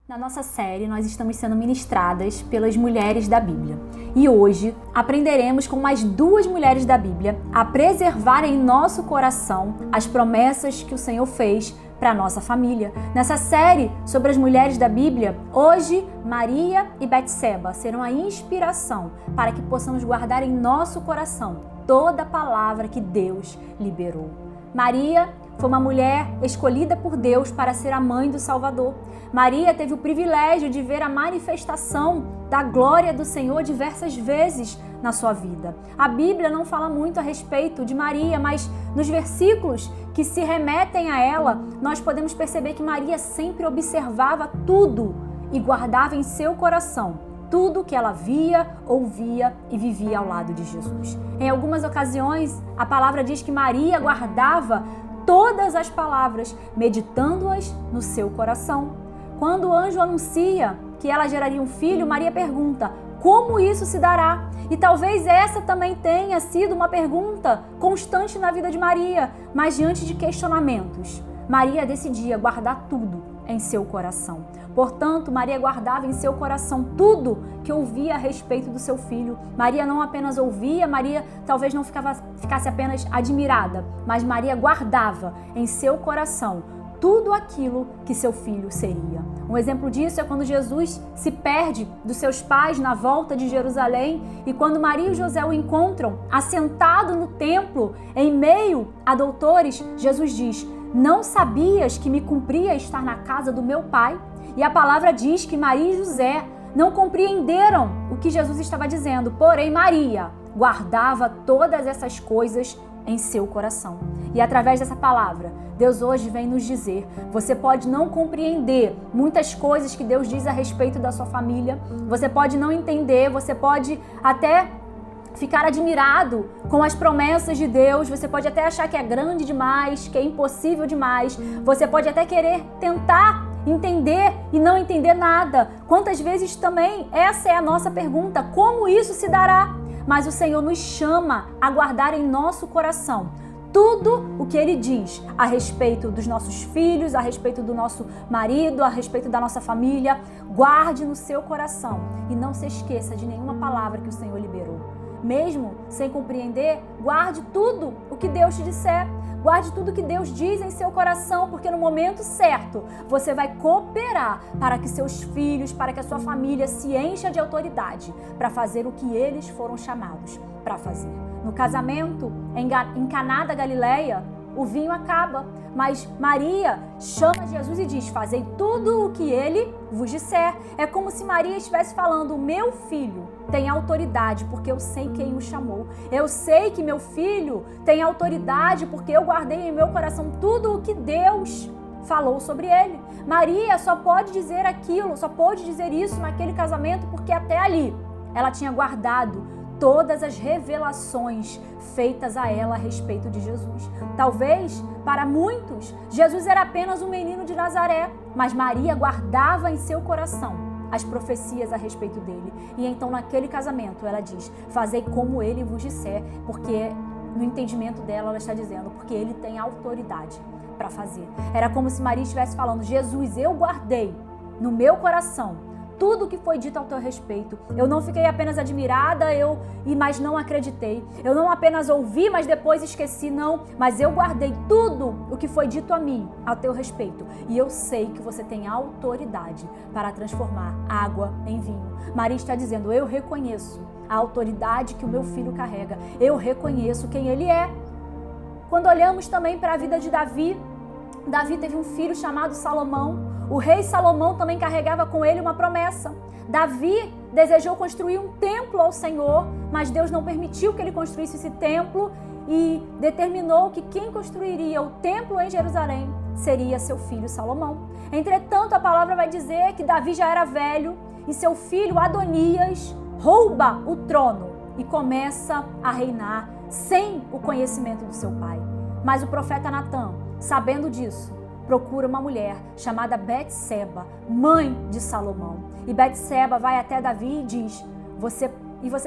Na nossa série, nós estamos sendo ministradas pelas mulheres da Bíblia. E hoje aprenderemos com mais duas mulheres da Bíblia a preservar em nosso coração as promessas que o Senhor fez para a nossa família. Nessa série sobre as mulheres da Bíblia, hoje Maria e Betseba serão a inspiração para que possamos guardar em nosso coração toda a palavra que Deus liberou. Maria foi uma mulher escolhida por Deus para ser a mãe do Salvador. Maria teve o privilégio de ver a manifestação da glória do Senhor diversas vezes na sua vida. A Bíblia não fala muito a respeito de Maria, mas nos versículos que se remetem a ela, nós podemos perceber que Maria sempre observava tudo e guardava em seu coração tudo que ela via, ouvia e vivia ao lado de Jesus. Em algumas ocasiões, a palavra diz que Maria guardava todas as palavras, meditando-as no seu coração. Quando o anjo anuncia que ela geraria um filho, Maria pergunta: como isso se dará? E talvez essa também tenha sido uma pergunta constante na vida de Maria, mas diante de questionamentos, Maria decidia guardar tudo em seu coração. Portanto, Maria guardava em seu coração tudo que ouvia a respeito do seu filho. Maria não apenas ouvia, Maria talvez não ficasse apenas admirada, mas Maria guardava em seu coração tudo aquilo que seu filho seria. Um exemplo disso é quando Jesus se perde dos seus pais na volta de Jerusalém e quando Maria e José o encontram assentado no templo, em meio a doutores, Jesus diz: não sabias que me cumpria estar na casa do meu pai? E a palavra diz que Maria e José não compreenderam o que Jesus estava dizendo, porém Maria guardava todas essas coisas em seu coração. E através dessa palavra, Deus hoje vem nos dizer: você pode não compreender muitas coisas que Deus diz a respeito da sua família, você pode não entender, você pode até ficar admirado com as promessas de Deus, você pode até achar que é grande demais, que é impossível demais, você pode até querer tentar entender e não entender nada. Quantas vezes também essa é a nossa pergunta: como isso se dará? Mas o Senhor nos chama a guardar em nosso coração tudo o que Ele diz a respeito dos nossos filhos, a respeito do nosso marido, a respeito da nossa família. Guarde no seu coração e não se esqueça de nenhuma palavra que o Senhor liberou. Mesmo sem compreender, guarde tudo o que Deus te disser. Guarde tudo o que Deus diz em seu coração, porque no momento certo você vai cooperar para que seus filhos, para que a sua família se encha de autoridade para fazer o que eles foram chamados para fazer. No casamento, em Caná da Galileia, o vinho acaba, mas Maria chama Jesus e diz: fazei tudo o que ele vos disser. É como se Maria estivesse falando: meu filho tem autoridade porque eu sei quem o chamou. Eu sei que meu filho tem autoridade porque eu guardei em meu coração tudo o que Deus falou sobre ele. Maria só pode dizer aquilo, só pôde dizer isso naquele casamento porque até ali ela tinha guardado todas as revelações feitas a ela a respeito de Jesus. Talvez, para muitos, Jesus era apenas um menino de Nazaré, mas Maria guardava em seu coração as profecias a respeito dele. E então, naquele casamento, ela diz: fazei como ele vos disser, porque no entendimento dela, ela está dizendo, porque ele tem autoridade para fazer. Era como se Maria estivesse falando: Jesus, eu guardei no meu coração tudo o que foi dito ao teu respeito. Eu não fiquei apenas admirada, mas não acreditei. Eu não apenas ouvi, mas depois esqueci, não. Mas eu guardei tudo o que foi dito a mim, ao teu respeito. E eu sei que você tem autoridade para transformar água em vinho. Maria está dizendo: eu reconheço a autoridade que o meu filho carrega. Eu reconheço quem ele é. Quando olhamos também para a vida de Davi, Davi teve um filho chamado Salomão. O rei Salomão também carregava com ele uma promessa. Davi desejou construir um templo ao Senhor, mas Deus não permitiu que ele construísse esse templo e determinou que quem construiria o templo em Jerusalém seria seu filho Salomão. Entretanto, a palavra vai dizer que Davi já era velho e seu filho Adonias rouba o trono e começa a reinar sem o conhecimento do seu pai. Mas o profeta Natã, sabendo disso, procura uma mulher chamada Betseba, mãe de Salomão. E Betseba vai até Davi e diz: você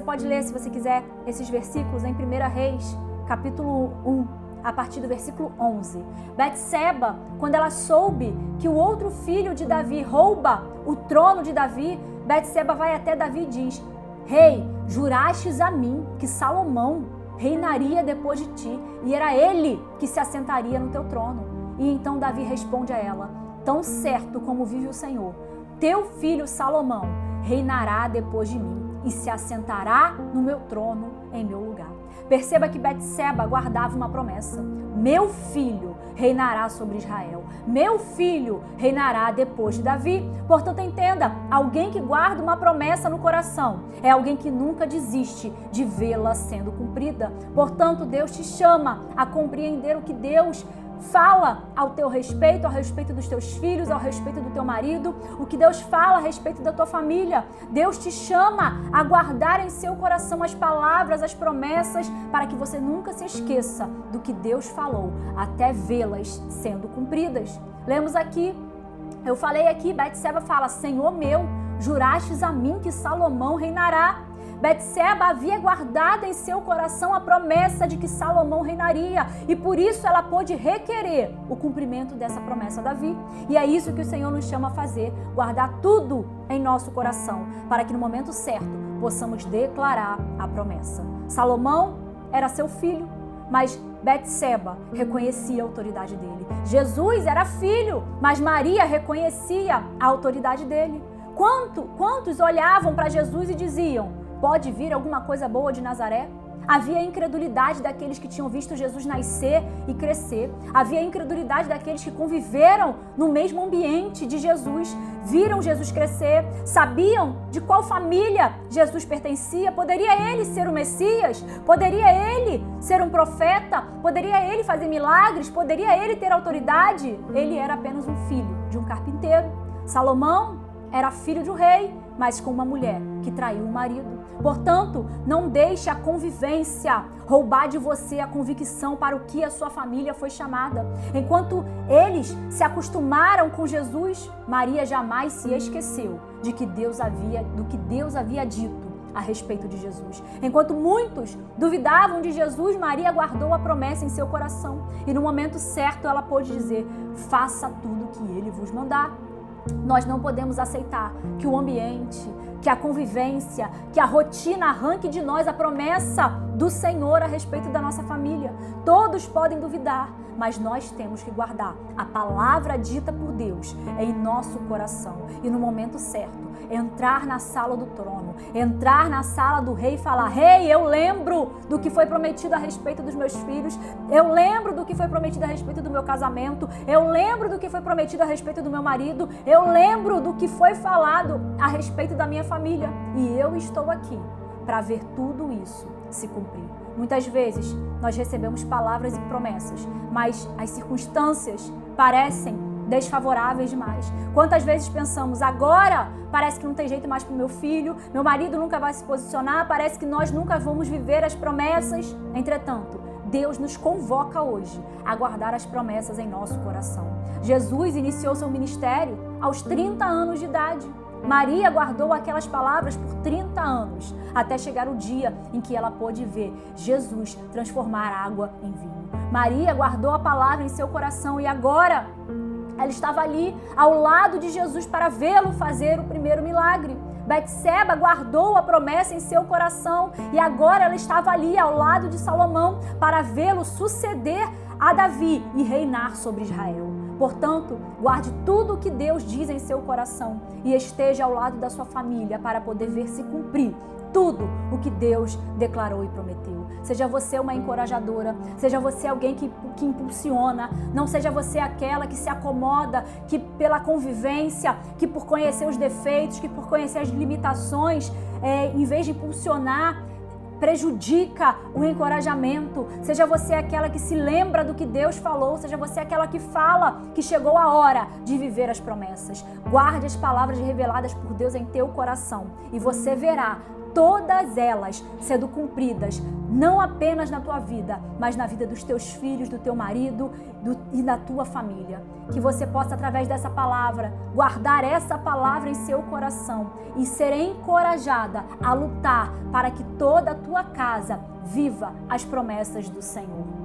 pode ler, se você quiser, esses versículos em 1 Reis, capítulo 1. a partir do versículo 11. Betseba, quando ela soube que o outro filho de Davi rouba o trono de Davi, Betseba vai até Davi e diz: Rei, jurastes a mim que Salomão reinaria depois de ti, e era ele que se assentaria no teu trono. E então Davi responde a ela: tão certo como vive o Senhor, teu filho Salomão reinará depois de mim e se assentará no meu trono em meu lugar. Perceba que Betseba guardava uma promessa: meu filho reinará sobre Israel, meu filho reinará depois de Davi. Portanto, entenda, alguém que guarda uma promessa no coração é alguém que nunca desiste de vê-la sendo cumprida. Portanto, Deus te chama a compreender o que Deus fala ao teu respeito, ao respeito dos teus filhos, ao respeito do teu marido, o que Deus fala a respeito da tua família. Deus te chama a guardar em seu coração as palavras, as promessas, para que você nunca se esqueça do que Deus falou, até vê-las sendo cumpridas. Lemos aqui, eu falei aqui, Betseba fala: Senhor meu, jurastes a mim que Salomão reinará. Betseba havia guardado em seu coração a promessa de que Salomão reinaria, e por isso ela pôde requerer o cumprimento dessa promessa a Davi. E é isso que o Senhor nos chama a fazer: guardar tudo em nosso coração, para que no momento certo possamos declarar a promessa. Salomão era seu filho, mas Betseba reconhecia a autoridade dele. Jesus era filho, mas Maria reconhecia a autoridade dele. Quantos olhavam para Jesus e diziam: pode vir alguma coisa boa de Nazaré? Havia incredulidade daqueles que tinham visto Jesus nascer e crescer. Havia incredulidade daqueles que conviveram no mesmo ambiente de Jesus, viram Jesus crescer, sabiam de qual família Jesus pertencia. Poderia ele ser o Messias? Poderia ele ser um profeta? Poderia ele fazer milagres? Poderia ele ter autoridade? Ele era apenas um filho de um carpinteiro. Salomão era filho de um rei, mas com uma mulher que traiu o marido. Portanto, não deixe a convivência roubar de você a convicção para o que a sua família foi chamada. Enquanto eles se acostumaram com Jesus, Maria jamais se esqueceu do que Deus havia dito a respeito de Jesus. Enquanto muitos duvidavam de Jesus, Maria guardou a promessa em seu coração. E no momento certo ela pôde dizer: faça tudo o que ele vos mandar. Nós não podemos aceitar que o ambiente, que a convivência, que a rotina arranque de nós a promessa do Senhor a respeito da nossa família. Todos podem duvidar, mas nós temos que guardar a palavra dita por Deus em nosso coração. E no momento certo, entrar na sala do trono, entrar na sala do rei e falar: Rei, eu lembro do que foi prometido a respeito dos meus filhos, eu lembro do que foi prometido a respeito do meu casamento, eu lembro do que foi prometido a respeito do meu marido, eu lembro do que foi falado a respeito da minha família, e eu estou aqui para ver tudo isso se cumprir. Muitas vezes nós recebemos palavras e promessas, mas as circunstâncias parecem desfavoráveis demais. Quantas vezes pensamos: agora parece que não tem jeito mais para o meu filho, meu marido nunca vai se posicionar, parece que nós nunca vamos viver as promessas. Entretanto, Deus nos convoca hoje a guardar as promessas em nosso coração. Jesus iniciou seu ministério aos 30 anos de idade. Maria guardou aquelas palavras por 30 anos, até chegar o dia em que ela pôde ver Jesus transformar água em vinho. Maria guardou a palavra em seu coração e agora ela estava ali ao lado de Jesus para vê-lo fazer o primeiro milagre. Betseba guardou a promessa em seu coração e agora ela estava ali ao lado de Salomão para vê-lo suceder a Davi e reinar sobre Israel. Portanto, guarde tudo o que Deus diz em seu coração e esteja ao lado da sua família para poder ver se cumprir tudo o que Deus declarou e prometeu. Seja você uma encorajadora, seja você alguém que impulsiona, não seja você aquela que se acomoda, que pela convivência, que por conhecer os defeitos, que por conhecer as limitações, em vez de impulsionar, prejudica o encorajamento. Seja você aquela que se lembra do que Deus falou, seja você aquela que fala que chegou a hora de viver as promessas. Guarde as palavras reveladas por Deus em teu coração e você verá todas elas sendo cumpridas, não apenas na tua vida, mas na vida dos teus filhos, do teu marido e da tua família. Que você possa, através dessa palavra, guardar essa palavra em seu coração e ser encorajada a lutar para que toda a tua casa viva as promessas do Senhor.